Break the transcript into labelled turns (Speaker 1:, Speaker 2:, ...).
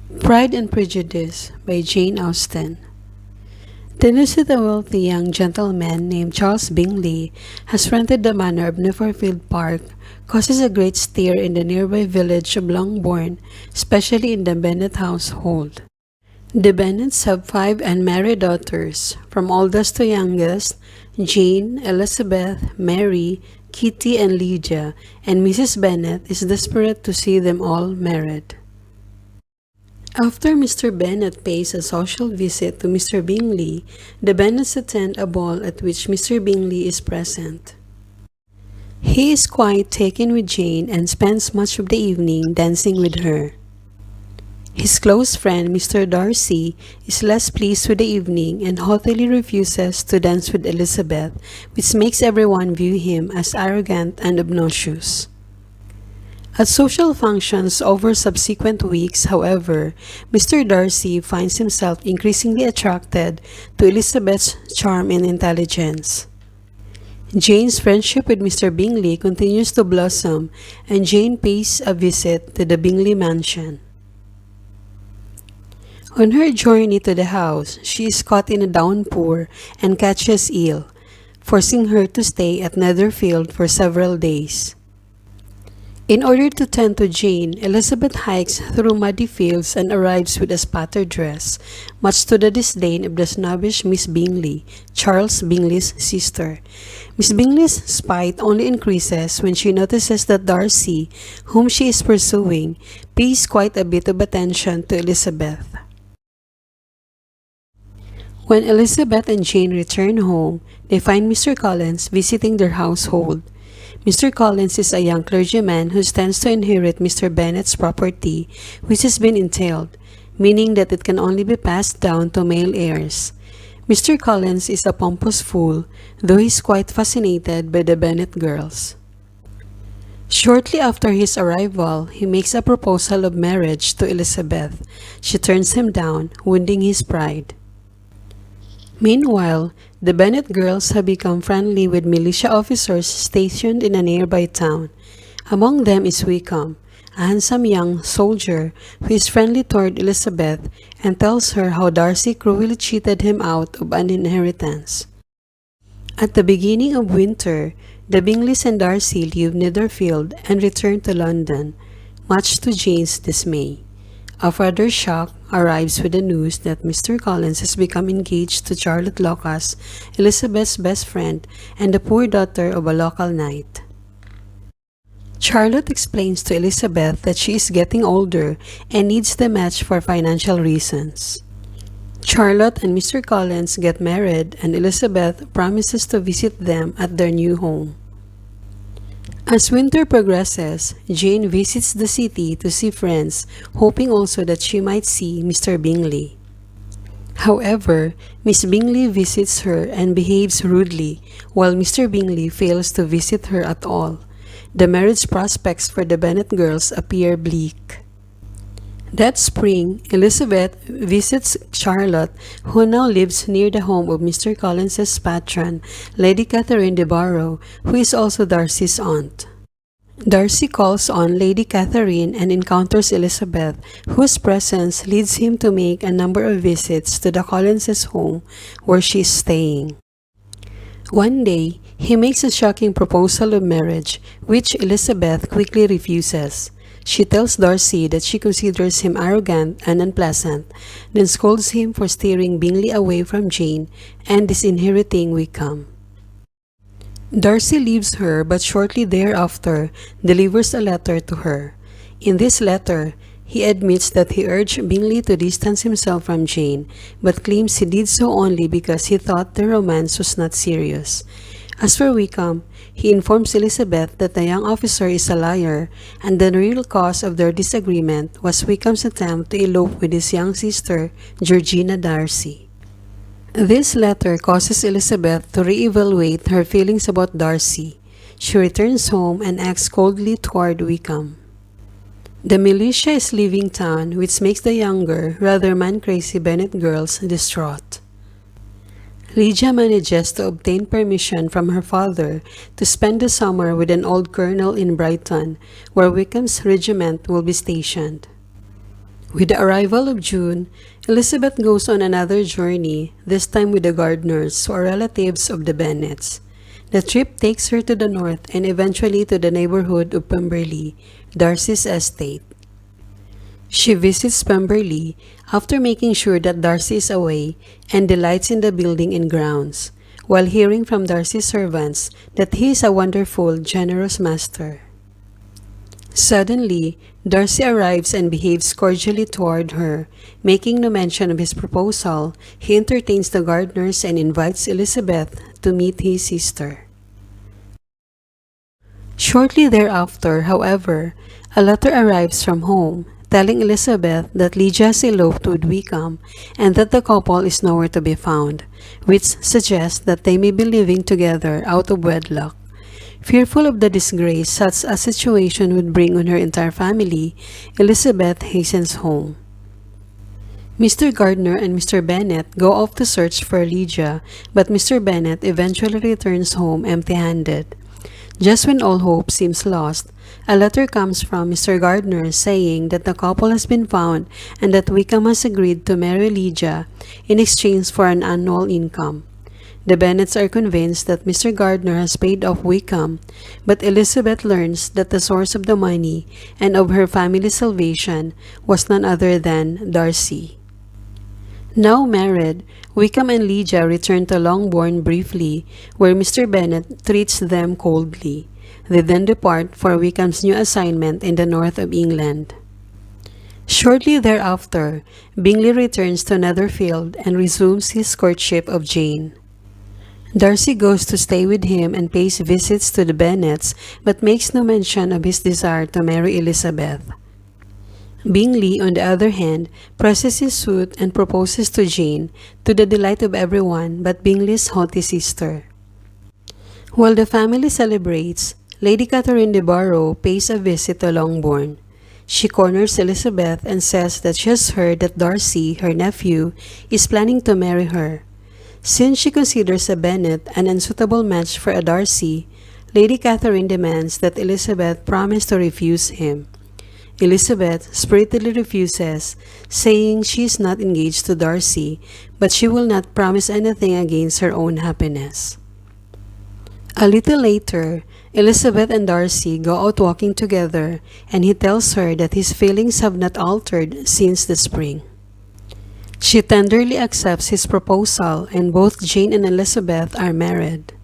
Speaker 1: Pride and Prejudice by Jane Austen. The news that a wealthy young gentleman named Charles Bingley has rented the manor of Netherfield Park causes a great stir in the nearby village of Longbourn, especially in the Bennet household. The Bennets have 5 unmarried daughters, from oldest to youngest: Jane, Elizabeth, Mary, Kitty, and Lydia, and Mrs. Bennet is desperate to see them all married. After Mr. Bennet pays a social visit to Mr. Bingley, the Bennets attend a ball at which Mr. Bingley is present. He is quite taken with Jane and spends much of the evening dancing with her. His close friend, Mr. Darcy, is less pleased with the evening and haughtily refuses to dance with Elizabeth, which makes everyone view him as arrogant and obnoxious. At social functions over subsequent weeks, however, Mr. Darcy finds himself increasingly attracted to Elizabeth's charm and intelligence. Jane's friendship with Mr. Bingley continues to blossom, and Jane pays a visit to the Bingley mansion. On her journey to the house, she is caught in a downpour and catches ill, forcing her to stay at Netherfield for several days. In order to tend to Jane, Elizabeth hikes through muddy fields and arrives with a spattered dress, much to the disdain of the snobbish Miss Bingley, Charles Bingley's sister. Miss Bingley's spite only increases when she notices that Darcy, whom she is pursuing, pays quite a bit of attention to Elizabeth. When Elizabeth and Jane return home, they find Mr. Collins visiting their household. Mr. Collins is a young clergyman who stands to inherit Mr. Bennet's property, which has been entailed, meaning that it can only be passed down to male heirs. Mr. Collins is a pompous fool, though he is quite fascinated by the Bennet girls. Shortly after his arrival, he makes a proposal of marriage to Elizabeth. She turns him down, wounding his pride. Meanwhile, the Bennet girls have become friendly with militia officers stationed in a nearby town. Among them is Wickham, a handsome young soldier who is friendly toward Elizabeth and tells her how Darcy cruelly cheated him out of an inheritance. At the beginning of winter, the Bingleys and Darcy leave Netherfield and return to London, much to Jane's dismay. A further shock arrives with the news that Mr. Collins has become engaged to Charlotte Locas, Elizabeth's best friend and the poor daughter of a local knight. Charlotte explains to Elizabeth that she is getting older and needs the match for financial reasons. Charlotte and Mr. Collins get married, and Elizabeth promises to visit them at their new home. As winter progresses, Jane visits the city to see friends, hoping also that she might see Mr. Bingley. However, Miss Bingley visits her and behaves rudely, while Mr. Bingley fails to visit her at all. The marriage prospects for the Bennet girls appear bleak. That spring, Elizabeth visits Charlotte, who now lives near the home of Mr. Collins's patron, Lady Catherine de Barrow, who is also Darcy's aunt. Darcy calls on Lady Catherine and encounters Elizabeth, whose presence leads him to make a number of visits to the Collinses' home where she is staying. One day, he makes a shocking proposal of marriage, which Elizabeth quickly refuses. She tells Darcy that she considers him arrogant and unpleasant, then scolds him for steering Bingley away from Jane and disinheriting Wickham. Darcy leaves her, but shortly thereafter delivers a letter to her. In this letter, he admits that he urged Bingley to distance himself from Jane, but claims he did so only because he thought the romance was not serious. As for Wickham, he informs Elizabeth that the young officer is a liar, and the real cause of their disagreement was Wickham's attempt to elope with his young sister, Georgina Darcy. This letter causes Elizabeth to re-evaluate her feelings about Darcy. She returns home and acts coldly toward Wickham. The militia is leaving town, which makes the younger, rather man-crazy Bennet girls distraught. Lydia manages to obtain permission from her father to spend the summer with an old colonel in Brighton, where Wickham's regiment will be stationed. With the arrival of June, Elizabeth goes on another journey, this time with the Gardners, who are relatives of the Bennets. The trip takes her to the north and eventually to the neighborhood of Pemberley, Darcy's estate. She visits Pemberley after making sure that Darcy is away and delights in the building and grounds, while hearing from Darcy's servants that he is a wonderful, generous master. Suddenly, Darcy arrives and behaves cordially toward her. Making no mention of his proposal, he entertains the Gardners and invites Elizabeth to meet his sister. Shortly thereafter, however, a letter arrives from home, telling Elizabeth that Lydia has eloped with Wickham and that the couple is nowhere to be found, which suggests that they may be living together out of wedlock. Fearful of the disgrace such a situation would bring on her entire family, Elizabeth hastens home. Mr. Gardner and Mr. Bennet go off to search for Lydia, but Mr. Bennet eventually returns home empty-handed. Just when all hope seems lost, a letter comes from Mr. Gardner saying that the couple has been found and that Wickham has agreed to marry Lydia in exchange for an annual income. The Bennets are convinced that Mr. Gardner has paid off Wickham, but Elizabeth learns that the source of the money and of her family's salvation was none other than Darcy. Now married, Wickham and Lydia return to Longbourn briefly, where Mr. Bennet treats them coldly. They then depart for Wickham's new assignment in the north of England. Shortly thereafter, Bingley returns to Netherfield and resumes his courtship of Jane. Darcy goes to stay with him and pays visits to the Bennets, but makes no mention of his desire to marry Elizabeth. Bingley, on the other hand, presses his suit and proposes to Jane, to the delight of everyone but Bingley's haughty sister. While the family celebrates, Lady Catherine de Barrow pays a visit to Longbourn. She corners Elizabeth and says that she has heard that Darcy, her nephew, is planning to marry her. Since she considers a Bennet an unsuitable match for a Darcy, Lady Catherine demands that Elizabeth promise to refuse him. Elizabeth spiritedly refuses, saying she is not engaged to Darcy, but she will not promise anything against her own happiness. A little later, Elizabeth and Darcy go out walking together, and he tells her that his feelings have not altered since the spring. She tenderly accepts his proposal, and both Jane and Elizabeth are married.